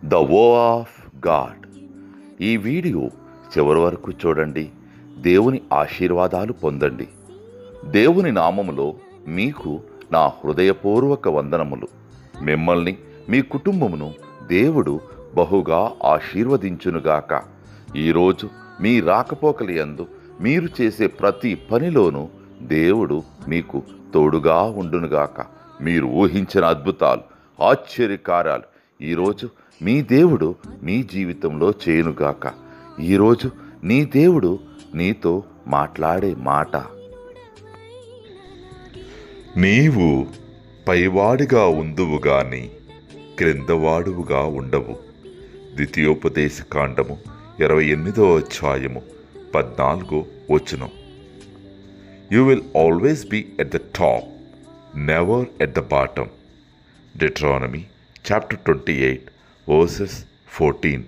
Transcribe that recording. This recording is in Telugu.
ద వో ఆఫ్ గాడ్. ఈ వీడియో చివరి వరకు చూడండి. దేవుని ఆశీర్వాదాలు పొందండి. దేవుని నామములో మీకు నా హృదయపూర్వక వందనములు. మిమ్మల్ని మీ కుటుంబమును దేవుడు బహుగా ఆశీర్వదించునుగాక. ఈరోజు మీ రాకపోకలి యందు మీరు చేసే ప్రతి పనిలోనూ దేవుడు మీకు తోడుగా ఉండునుగాక. మీరు ఊహించిన అద్భుతాలు, ఆశ్చర్యకార్యాలు ఈరోజు మీ దేవుడు మీ జీవితంలో చేయునుగాక. ఈరోజు నీ దేవుడు నీతో మాట్లాడే మాట, నీవు పైవాడిగా ఉందువు గాని క్రిందవాడువుగా ఉండవు. ద్వితీయోపదేశ కాండము 28వ అధ్యాయము 14వ వచనం. You will always be at the top, never at the bottom. Deuteronomy chapter 28 verses 14.